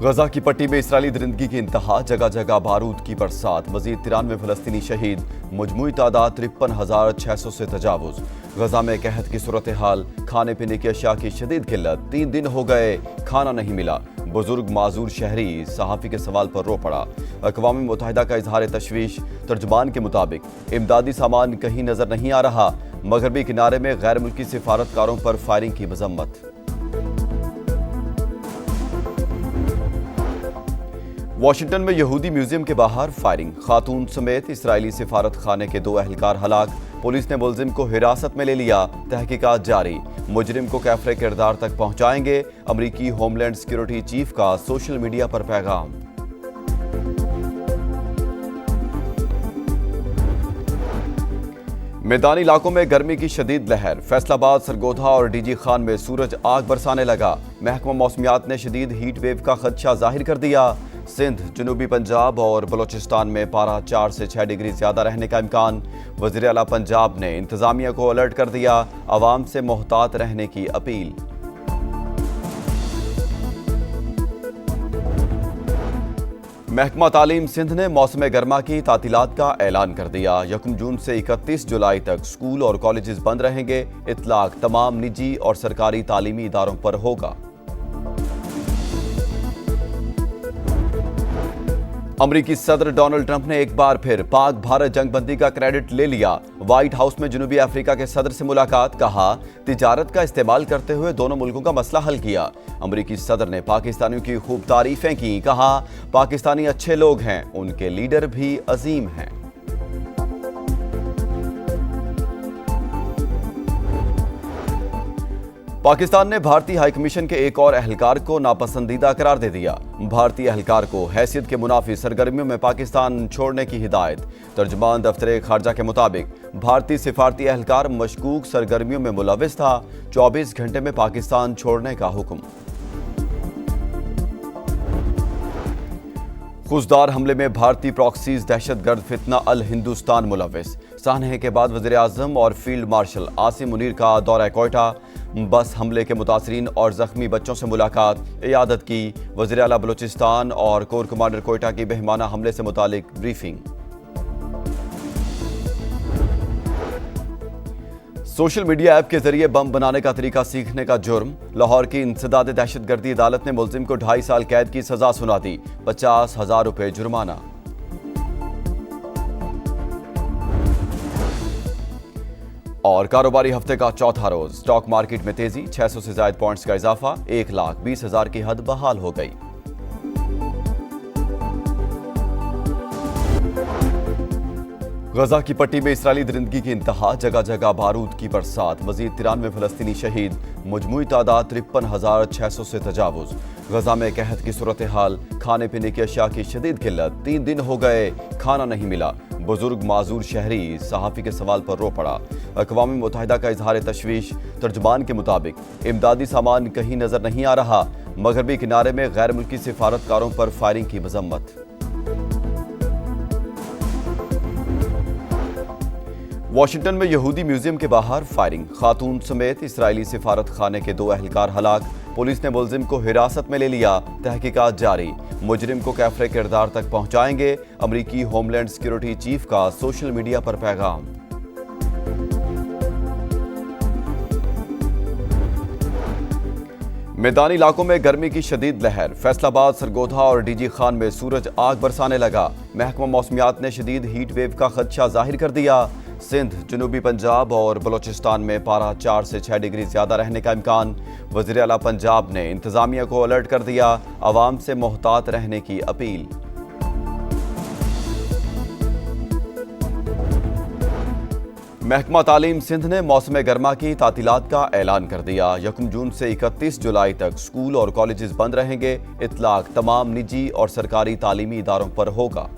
गजा की पट्टी में इसराइली दरिंदगी की इंतहा, जगह जगह बारूद की बरसात, मजीद 93 फलस्तीनी शहीद, मजमूई तादाद 53,600 से तजावुज। गजा में कहत की सूरत हाल, खाने पीने की अशिया की शदीद किल्लत, 3 दिन हो गए खाना नहीं मिला। बुजुर्ग माजूर शहरी सहाफ़ी के सवाल पर रो पड़ा। अक़वाम मुत्तहिदा का इजहार तशवीश, तर्जुमान के मुताबिक इमदादी सामान कहीं नजर नहीं आ रहा। मगरबी किनारे में गैर मुल्की सिफारतकारों पर फायरिंग की मजम्मत। वाशिंगटन में यहूदी म्यूजियम के बाहर फायरिंग, खातून समेत इसराइली सिफारत खाने के 2 अहलकार हलाक। पुलिस ने मुलजिम को हिरासत में ले लिया, तहकीकात जारी। मुजरिम को कैफरे किरदार तक पहुंचाएंगे। अमरीकी होमलैंड सिक्योरिटी चीफ का सोशल मीडिया पर पैगाम। मैदानी इलाकों में गर्मी की शदीद लहर, फैसलाबाद, सरगोधा और डीजी खान में सूरज आग बरसाने लगा। महकमा मौसमियात ने शदीद हीट वेव का खदशा जाहिर कर दिया। सिंध, जनूबी पंजाब और बलोचिस्तान में पारा 4 से 6 डिग्री ज्यादा रहने का इम्कान। वज़ीर आला पंजाब ने इंतजामिया को अलर्ट कर दिया, आवाम से मोहतात रहने की अपील। महकमा तालीम सिंध ने मौसम गर्मा की तातीलात का ऐलान कर दिया। 1 जून से 31 जुलाई तक स्कूल और कॉलेजेस बंद रहेंगे। इतलाक तमाम निजी और सरकारी तालीमी इदारों पर होगा। अमरीकी सदर डोनाल्ड ट्रंप ने एक बार फिर पाक भारत जंगबंदी का क्रेडिट ले लिया। व्हाइट हाउस में जनूबी अफ्रीका के सदर से मुलाकात, कहा तिजारत का इस्तेमाल करते हुए दोनों मुल्कों का मसला हल किया। अमरीकी सदर ने पाकिस्तानियों की खूब तारीफें की, कहा पाकिस्तानी अच्छे लोग हैं, उनके लीडर भी अजीम हैं। पाकिस्तान ने भारतीय हाई कमीशन के एक और अहलकार को नापसंदीदा करार दे दिया। भारतीय अहलकार को हैसियत के मुनाफी सरगर्मियों में पाकिस्तान छोड़ने की हिदायत। तर्जुमान दफ्तर खारजा के मुताबिक भारतीय सिफारती अहलकार मशकूक सरगर्मियों में मुलविस था। 24 घंटे में पाकिस्तान छोड़ने का हुक्म। खुशदार हमले में भारतीय प्रॉक्सीज दहशतगर्द फितना अल हिंदुस्तान मुलविस। सानहे के बाद वज़ीर आज़म और फील्ड मार्शल आसिम मुनीर का दौरा कोयटा। बस हमले के मुतासरीन और जख्मी बच्चों से मुलाकात, इयादत की। वज़ीर आला बलूचिस्तान और कोर कमांडर कोयटा की बहिमाना हमले से मुतालिक ब्रीफिंग। सोशल मीडिया ऐप के जरिए बम बनाने का तरीका सीखने का जुर्म। लाहौर की इंसदाद दहशतगर्दी अदालत ने मुलजिम को 2.5 साल कैद की सजा सुना दी, 50,000 रुपए जुर्माना। और कारोबारी हफ्ते का चौथा रोज, स्टॉक मार्केट में तेजी, 600 से ज्यादा पॉइंट्स का इजाफा, 1,20,000 की हद बहाल हो गई। गजा की पट्टी में इसराइली दरिंदगी की इंतहा, जगह जगह बारूद की बरसात, मजीद 93 फलस्तीनी शहीद, मजमूई तादाद 53,600 से तजावुज। गजा में कहत की सूरत हाल, खाने पीने की अशिया की शदीद किल्लत, 3 दिन हो गए खाना नहीं मिला। बुजुर्ग माजूर शहरी सहाफ़ी के सवाल पर रो पड़ा। अक़वाम मुत्तहिदा का इजहार तशवीश, तर्जुमान के मुताबिक इमदादी सामान कहीं नजर नहीं आ रहा। मगरबी किनारे में गैर मुल्की सिफारतकारों पर फायरिंग की मजम्मत। वाशिंगटन में यहूदी म्यूजियम के बाहर फायरिंग, खातून समेत इसराइली सिफारत खाने के 2 अहलकार हलाक। पुलिस ने मुलजिम को हिरासत में ले लिया, तहकीकात जारी। मुजरिम को कैफरे किरदार तक पहुंचाएंगे। अमरीकी होमलैंड सिक्योरिटी चीफ का सोशल मीडिया पर पैगाम। मैदानी इलाकों में गर्मी की शदीद लहर, फैसलाबाद, सरगोधा और डीजी खान में सूरज आग बरसाने लगा। महकमा मौसमियात ने शदीद हीट वेव का खदशा जाहिर कर दिया। सिंध, जनूबी पंजाब और बलोचिस्तान में पारा 4 से 6 डिग्री ज्यादा रहने का इम्कान। वज़ीर आला पंजाब ने इंतजामिया को अलर्ट कर दिया, आवाम से मोहतात रहने की अपील। महकमा तालीम सिंध ने मौसम गर्मा की तातीलात का ऐलान कर दिया। 1 जून से 31 जुलाई तक स्कूल और कॉलेजेस बंद रहेंगे। इतलाक तमाम निजी और सरकारी तालीमी इदारों पर होगा।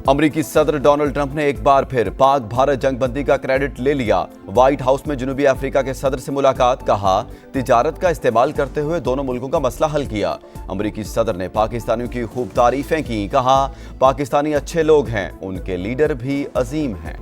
अमरीकी सदर डोनाल्ड ट्रंप ने एक बार फिर पाक भारत जंगबंदी का क्रेडिट ले लिया। व्हाइट हाउस में जनूबी अफ्रीका के सदर से मुलाकात, कहा तिजारत का इस्तेमाल करते हुए दोनों मुल्कों का मसला हल किया। अमरीकी सदर ने पाकिस्तानियों की खूब तारीफें की, कहा पाकिस्तानी अच्छे लोग हैं, उनके लीडर भी अजीम हैं।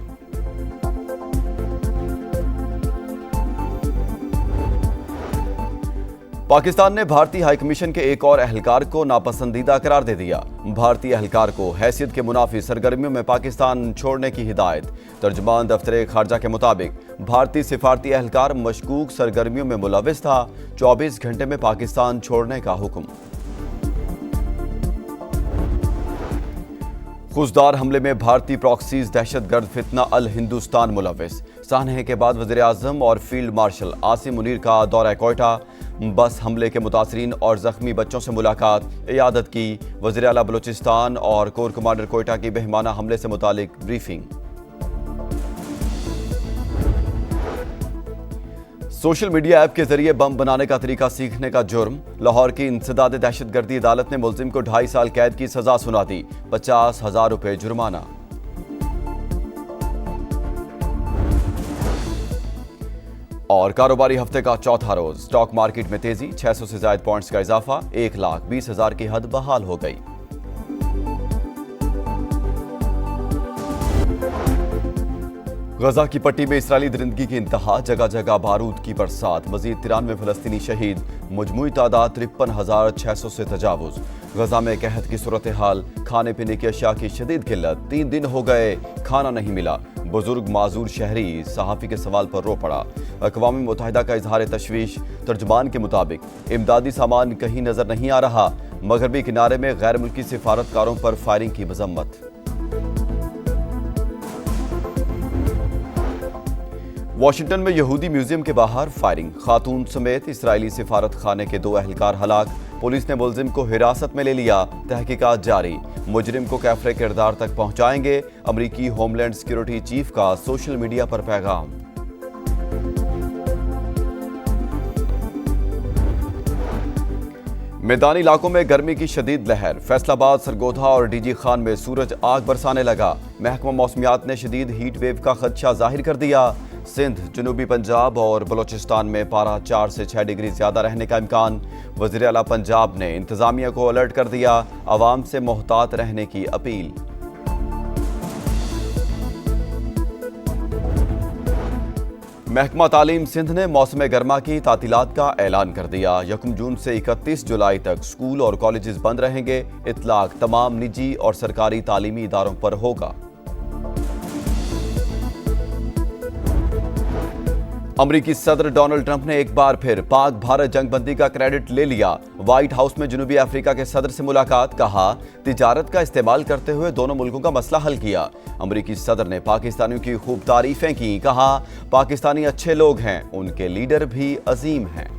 पाकिस्तान ने भारतीय हाई कमीशन के एक और एहलकार को नापसंदीदा करार दे दिया। भारतीय एहलकार को हैसियत के मुनाफी सरगर्मियों में पाकिस्तान छोड़ने की हिदायत। तर्जुमान दफ्तर खारजा के मुताबिक भारतीय सिफारती एहलकार मशकूक सरगर्मियों में मुलविस था। 24 घंटे में पाकिस्तान छोड़ने का हुक्म। खुजदार हमले में भारतीय प्रॉक्सीज दहशतगर्द फितना अल हिंदुस्तान मुलविस। सानहे के बाद वज़ीर आज़म और फील्ड मार्शल आसिम मुनीर का दौरा कोयटा। बस हमले के मुतासरीन और ज़ख्मी बच्चों से मुलाकात, इयादत की। वज़ीर आला बलूचिस्तान और कोर कमांडर कोयटा की बहिमाना हमले से मुतालिक ब्रीफिंग। सोशल मीडिया ऐप के जरिए बम बनाने का तरीका सीखने का जुर्म। लाहौर की इंसदाद दहशतगर्दी अदालत ने मुलजिम को 2.5 साल कैद की सजा सुना दी। 50,000 रुपए जुर्माना। और कारोबारी हफ्ते का चौथा रोज स्टॉक मार्केट में तेजी। 600 से ज्यादा पॉइंट्स का इजाफा। 1,20,000 की हद बहाल हो गई। गजा की पट्टी में इसराइली दरिंदगी की इंतहा, जगह जगह बारूद की बरसात। मजीद 93 फलस्तीनी शहीद, मजमूई तादाद 53,600 से तजावुज। गजा में कहत की सूरत हाल, खाने पीने की अशिया की शदीद किल्लत। 3 दिन हो गए खाना नहीं मिला। बुजुर्ग माजूर शहरी सहाफ़ी के सवाल पर रो पड़ा। अक़वाम मुत्तहिदा का इजहार तशवीश। तर्जुमान के मुताबिक इमदादी सामान कहीं नजर नहीं आ रहा। मगरबी किनारे में गैर मुल्की सिफारतकारों पर फायरिंग की मजम्मत। वाशिंगटन में यहूदी म्यूजियम के बाहर फायरिंग। खातून समेत इसराइली सिफारत खाने के 2 एहलकार हलाक। पुलिस ने मुलजिम को हिरासत में ले लिया। तहकीकात जारी। मुजरिम को कैफरे किरदार तक पहुंचाएंगे। अमरीकी होमलैंड सिक्योरिटी चीफ का सोशल मीडिया पर पैगाम। मैदानी इलाकों में गर्मी की शदीद लहर। फैसलाबाद, सरगोधा और डीजी खान में सूरज आग बरसाने लगा। महकमा मौसमियात ने शदीद हीट वेव का खदशा जाहिर कर दिया। सिंध, जनूबी पंजाब और बलोचिस्तान में पारा 4 से 6 डिग्री ज्यादा रहने का इम्कान। वज़ीर आला पंजाब ने इंतजामिया को अलर्ट कर दिया। आवाम से मोहतात रहने की अपील। महकमा तालीम सिंध ने मौसम गर्मा की तातीलात का ऐलान कर दिया। 1 जून से 31 जुलाई तक स्कूल और कॉलेजेस बंद रहेंगे। इतलाक तमाम निजी और सरकारी तालीमी इदारों पर होगा। अमरीकी सदर डोनाल्ड ट्रंप ने एक बार फिर पाक भारत जंगबंदी का क्रेडिट ले लिया। व्हाइट हाउस में जनूबी अफ्रीका के सदर से मुलाकात। कहा, तिजारत का इस्तेमाल करते हुए दोनों मुल्कों का मसला हल किया। अमरीकी सदर ने पाकिस्तानियों की खूब तारीफें की। कहा, पाकिस्तानी अच्छे लोग हैं, उनके लीडर भी अजीम हैं।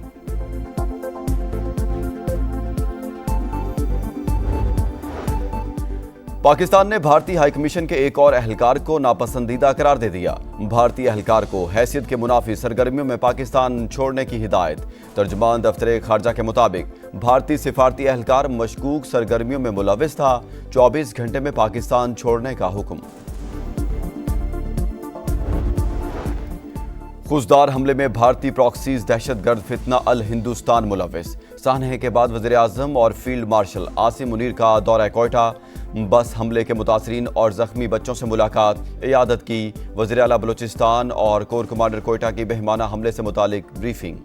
पाकिस्तान ने भारतीय हाई कमीशन के एक और एहलकार को नापसंदीदा करार दे दिया। भारतीय एहलकार को हैसियत के मुनाफी सरगर्मियों में पाकिस्तान छोड़ने की हिदायत। तर्जुमान दफ्तर खारजा के मुताबिक भारतीय सिफारती एहलकार मशकूक सरगर्मियों में मुलविस था। 24 घंटे में पाकिस्तान छोड़ने का हुक्म। खुजदार हमले में भारतीय प्रॉक्सीज दहशतगर्द फितना अल हिंदुस्तान मुलविस। सानहे के बाद वज़ीर आज़म और फील्ड मार्शल आसिम मुनीर का दौरा कोयटा। बस हमले के मुतासरीन और ज़ख्मी बच्चों से मुलाकात, इयादत की। वज़ीर आला बलूचिस्तान और कोर कमांडर कोयटा की बहिमाना हमले से मुतालिक ब्रीफिंग।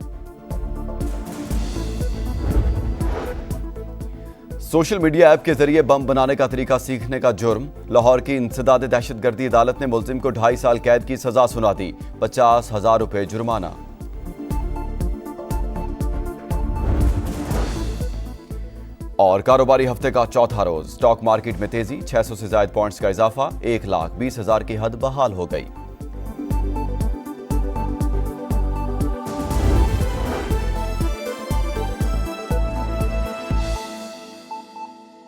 सोशल मीडिया ऐप के जरिए बम बनाने का तरीका सीखने का जुर्म। लाहौर की इंसदाद दहशतगर्दी अदालत ने मुलजिम को 2.5 साल कैद की सजा सुना दी। 50,000 रुपए जुर्माना। और कारोबारी हफ्ते का चौथा रोज स्टॉक मार्केट में तेजी। 600 से ज्यादा पॉइंट्स का इजाफा। 1,20,000 की हद बहाल हो गई।